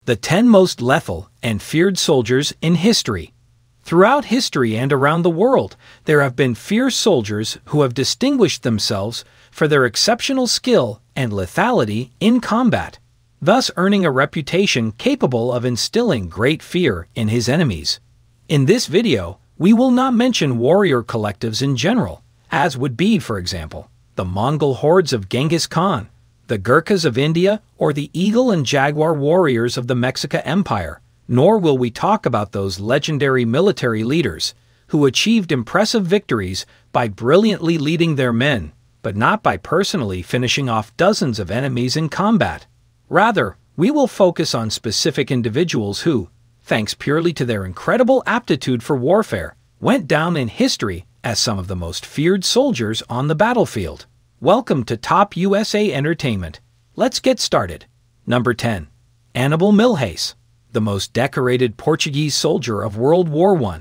The 10 most lethal and feared soldiers in history. Throughout history and around the world, there have been fierce soldiers who have distinguished themselves for their exceptional skill and lethality in combat, thus earning a reputation capable of instilling great fear in his enemies. In this video, we will not mention warrior collectives in general, as would be, for example, the Mongol hordes of Genghis Khan, the Gurkhas of India, or the eagle and jaguar warriors of the Mexica Empire, nor will we talk about those legendary military leaders who achieved impressive victories by brilliantly leading their men, but not by personally finishing off dozens of enemies in combat. Rather, we will focus on specific individuals who, thanks purely to their incredible aptitude for warfare, went down in history as some of the most feared soldiers on the battlefield. Welcome to Top USA Entertainment. Let's get started. Number 10. Hannibal Milhais, the most decorated Portuguese soldier of World War I,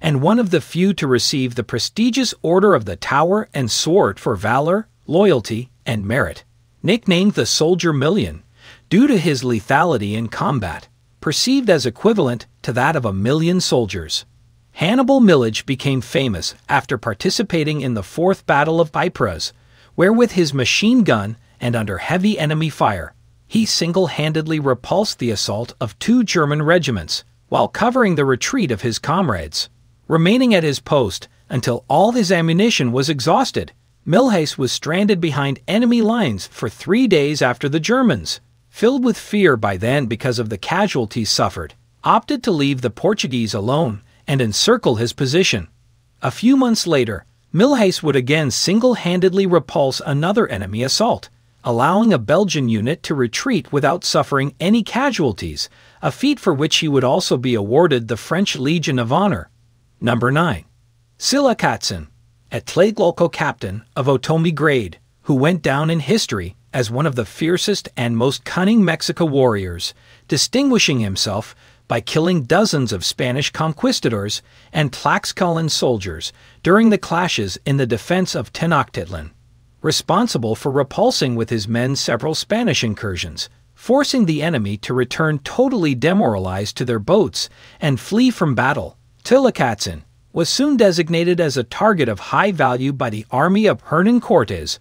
and one of the few to receive the prestigious Order of the Tower and Sword for valor, loyalty, and merit. Nicknamed the Soldier Million, due to his lethality in combat, perceived as equivalent to that of 1,000,000 soldiers. Hannibal Milhais became famous after participating in the Fourth Battle of Ypres, where with his machine gun and under heavy enemy fire, he single-handedly repulsed the assault of 2 German regiments while covering the retreat of his comrades. Remaining at his post until all his ammunition was exhausted, Milhais was stranded behind enemy lines for 3 days after the Germans, filled with fear by then because of the casualties suffered, opted to leave the Portuguese alone and encircle his position. A few months later, Milhais would again single-handedly repulse another enemy assault, allowing a Belgian unit to retreat without suffering any casualties, a feat for which he would also be awarded the French Legion of Honor. Number 9. Sicius, a Tlatelolco captain of Otomi grade, who went down in history as one of the fiercest and most cunning Mexica warriors, distinguishing himself by killing dozens of Spanish conquistadors and Tlaxcalan soldiers during the clashes in the defense of Tenochtitlan, responsible for repulsing with his men several Spanish incursions, forcing the enemy to return totally demoralized to their boats and flee from battle. Sicius was soon designated as a target of high value by the army of Hernan Cortes,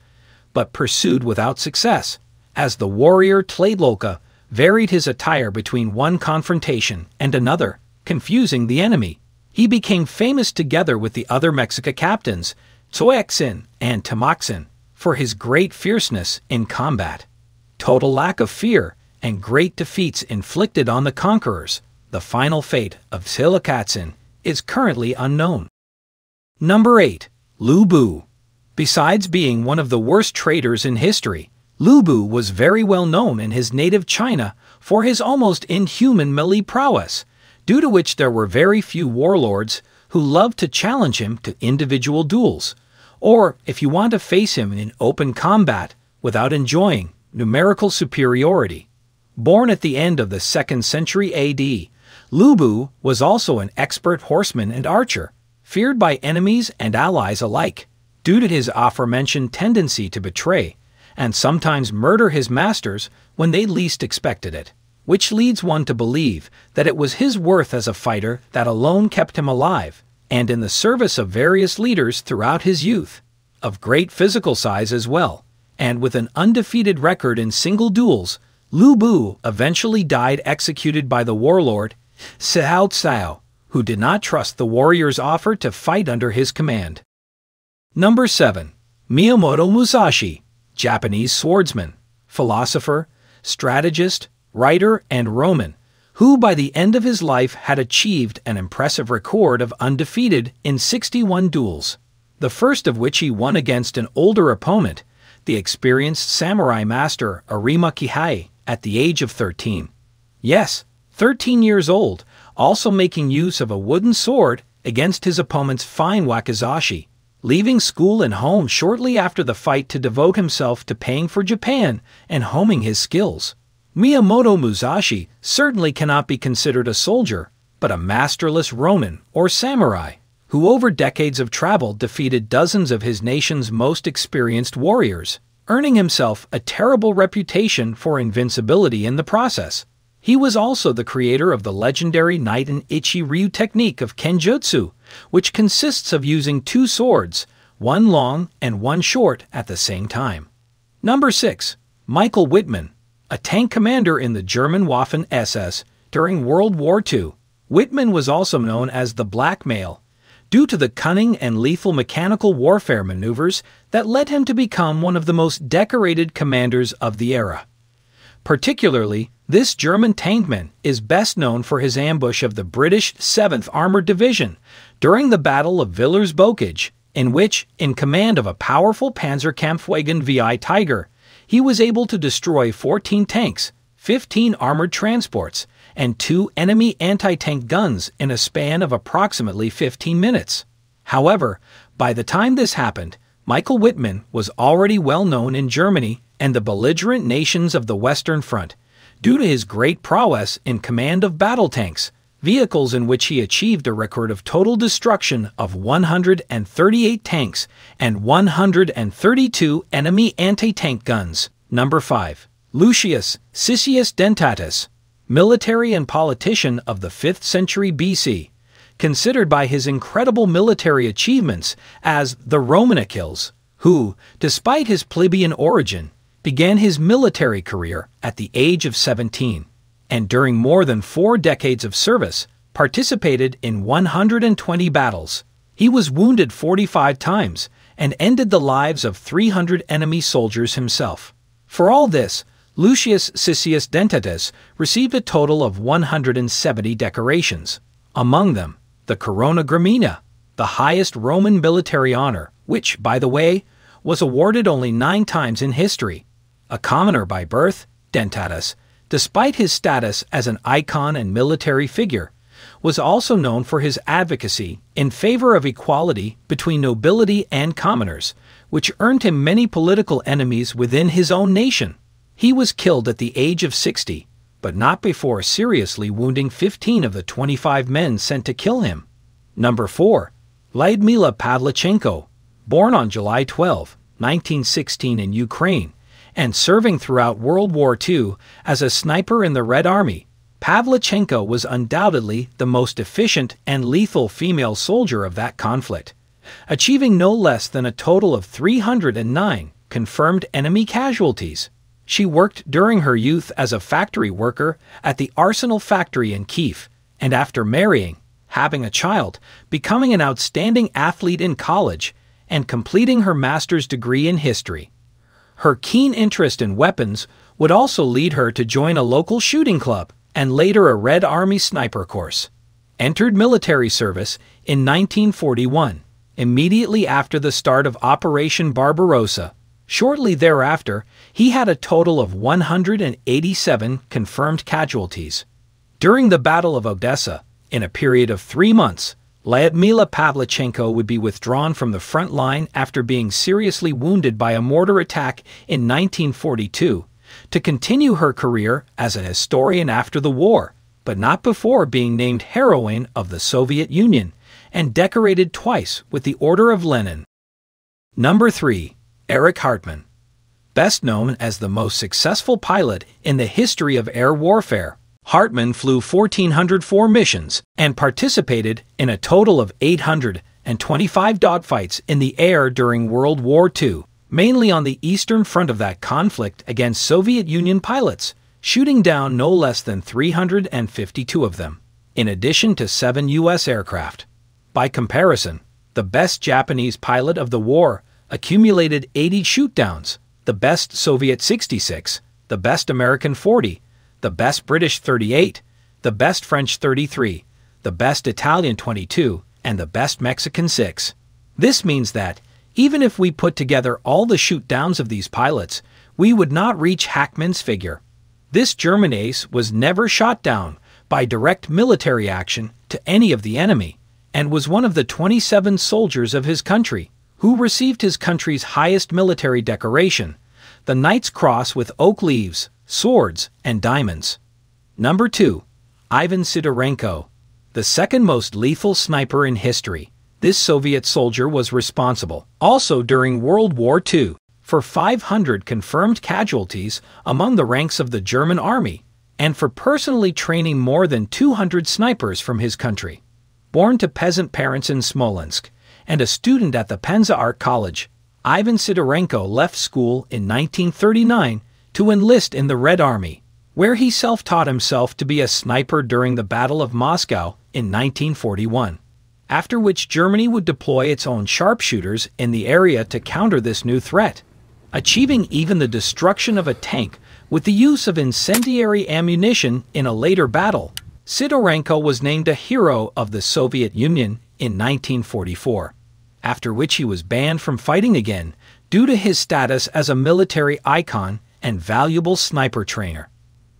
but pursued without success, as the warrior Tlatelolco varied his attire between one confrontation and another, confusing the enemy. He became famous together with the other Mexica captains, Tzoyaxin and Tamaxin, for his great fierceness in combat, total lack of fear, and great defeats inflicted on the conquerors. The final fate of Sicius is currently unknown. Number 8. Lu Bu. Besides being one of the worst traitors in history, Lu Bu was very well known in his native China for his almost inhuman melee prowess, due to which there were very few warlords who loved to challenge him to individual duels, or if you want to face him in open combat without enjoying numerical superiority. Born at the end of the 2nd century AD, Lu Bu was also an expert horseman and archer, feared by enemies and allies alike, due to his aforementioned tendency to betray and sometimes murder his masters when they least expected it, which leads one to believe that it was his worth as a fighter that alone kept him alive and in the service of various leaders throughout his youth. Of great physical size as well, and with an undefeated record in single duels, Lu Bu eventually died executed by the warlord Cao Cao, who did not trust the warrior's offer to fight under his command. Number 7. Miyamoto Musashi, Japanese swordsman, philosopher, strategist, writer, and Roman, who by the end of his life had achieved an impressive record of undefeated in 61 duels, the first of which he won against an older opponent, the experienced samurai master Arima Kihei, at the age of 13. Yes, 13 years old, also making use of a wooden sword against his opponent's fine wakizashi, leaving school and home shortly after the fight to devote himself to paying for Japan and homing his skills. Miyamoto Musashi certainly cannot be considered a soldier, but a masterless Ronin or samurai, who over decades of travel defeated dozens of his nation's most experienced warriors, earning himself a terrible reputation for invincibility in the process. He was also the creator of the legendary Knight in Ichi Ryu technique of Kenjutsu, which consists of using two swords, one long and one short at the same time. Number 6. Michael Wittmann, a tank commander in the German Waffen SS during World War II. Wittmann was also known as the Black Male, due to the cunning and lethal mechanical warfare maneuvers that led him to become one of the most decorated commanders of the era. Particularly, this German tankman is best known for his ambush of the British 7th Armored Division during the Battle of Villers-Bocage, in which, in command of a powerful Panzerkampfwagen VI Tiger, he was able to destroy 14 tanks, 15 armored transports, and 2 enemy anti-tank guns in a span of approximately 15 minutes. However, by the time this happened, Michael Wittmann was already well known in Germany and the belligerent nations of the Western Front, due to his great prowess in command of battle tanks, vehicles in which he achieved a record of total destruction of 138 tanks and 132 enemy anti-tank guns. Number 5. Lucius Sicius Dentatus, military and politician of the 5th century BC, considered by his incredible military achievements as the Roman Achilles, who, despite his plebeian origin, began his military career at the age of 17, and during more than 4 decades of service, participated in 120 battles. He was wounded 45 times and ended the lives of 300 enemy soldiers himself. For all this, Lucius Sicius Dentatus received a total of 170 decorations, among them the Corona Gramina, the highest Roman military honor, which, by the way, was awarded only 9 times in history. A commoner by birth, Dentatus, despite his status as an icon and military figure, was also known for his advocacy in favor of equality between nobility and commoners, which earned him many political enemies within his own nation. He was killed at the age of 60, but not before seriously wounding 15 of the 25 men sent to kill him. Number 4. Lyudmila Pavlichenko, born on July 12, 1916 in Ukraine, and serving throughout World War II as a sniper in the Red Army, Pavlichenko was undoubtedly the most efficient and lethal female soldier of that conflict, achieving no less than a total of 309 confirmed enemy casualties. She worked during her youth as a factory worker at the Arsenal factory in Kiev, and after marrying, having a child, becoming an outstanding athlete in college, and completing her master's degree in history. Her keen interest in weapons would also lead her to join a local shooting club and later a Red Army sniper course. Entered military service in 1941, immediately after the start of Operation Barbarossa. Shortly thereafter, he had a total of 187 confirmed casualties. During the Battle of Odessa, in a period of 3 months, Lyudmila Pavlichenko would be withdrawn from the front line after being seriously wounded by a mortar attack in 1942, to continue her career as a historian after the war, but not before being named Heroine of the Soviet Union and decorated twice with the Order of Lenin. Number 3. Erich Hartmann, best known as the most successful pilot in the history of air warfare. Hartmann flew 1,404 missions and participated in a total of 825 dogfights in the air during World War II, mainly on the eastern front of that conflict against Soviet Union pilots, shooting down no less than 352 of them, in addition to 7 U.S. aircraft. By comparison, the best Japanese pilot of the war accumulated 80 shootdowns, the best Soviet 66, the best American 40, the best British 38, the best French 33, the best Italian 22, and the best Mexican 6. This means that, even if we put together all the shoot-downs of these pilots, we would not reach Hackmann's figure. This German ace was never shot down by direct military action to any of the enemy, and was one of the 27 soldiers of his country who received his country's highest military decoration, the Knight's Cross with oak leaves, swords, and diamonds. Number 2. Ivan Sidorenko, the second most lethal sniper in history. This Soviet soldier was responsible, also during World War II, for 500 confirmed casualties among the ranks of the German army, and for personally training more than 200 snipers from his country. Born to peasant parents in Smolensk and a student at the Penza Art College, Ivan Sidorenko left school in 1939 to enlist in the Red Army, where he self-taught himself to be a sniper during the Battle of Moscow in 1941, after which Germany would deploy its own sharpshooters in the area to counter this new threat, achieving even the destruction of a tank with the use of incendiary ammunition in a later battle. Sidorenko was named a hero of the Soviet Union in 1944, after which he was banned from fighting again due to his status as a military icon and valuable sniper trainer.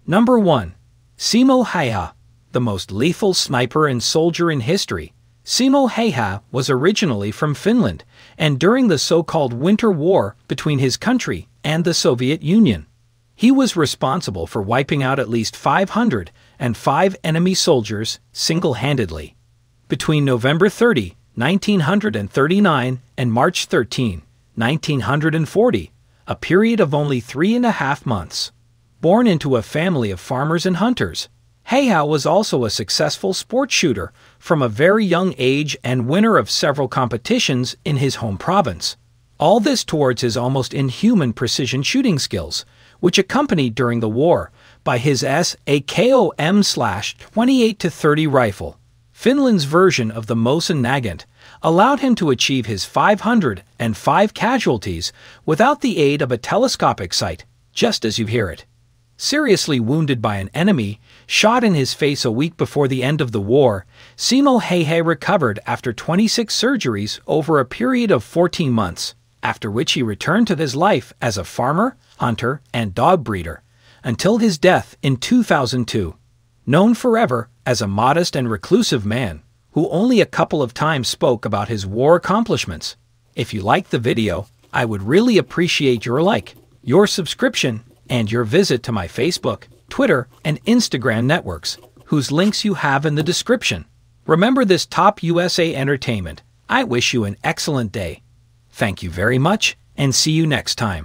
Number 1. Simo Häyhä, the most lethal sniper and soldier in history. Simo Häyhä was originally from Finland, and during the so-called Winter War between his country and the Soviet Union, he was responsible for wiping out at least 505 enemy soldiers single-handedly. Between November 30, 1939 and March 13, 1940, a period of only 3.5 months. Born into a family of farmers and hunters, Häyhä was also a successful sports shooter from a very young age and winner of several competitions in his home province. All this towards his almost inhuman precision shooting skills, which accompanied during the war by his SAKOM/28-30 rifle. Finland's version of the Mosin Nagant allowed him to achieve his 505 casualties without the aid of a telescopic sight, just as you hear it. Seriously wounded by an enemy, shot in his face a week before the end of the war, Simo Häyhä recovered after 26 surgeries over a period of 14 months, after which he returned to his life as a farmer, hunter, and dog breeder, until his death in 2002. Known forever as a modest and reclusive man, who only a couple of times spoke about his war accomplishments. If you liked the video, I would really appreciate your like, your subscription, and your visit to my Facebook, Twitter, and Instagram networks, whose links you have in the description. Remember this top USA entertainment. I wish you an excellent day. Thank you very much, and see you next time.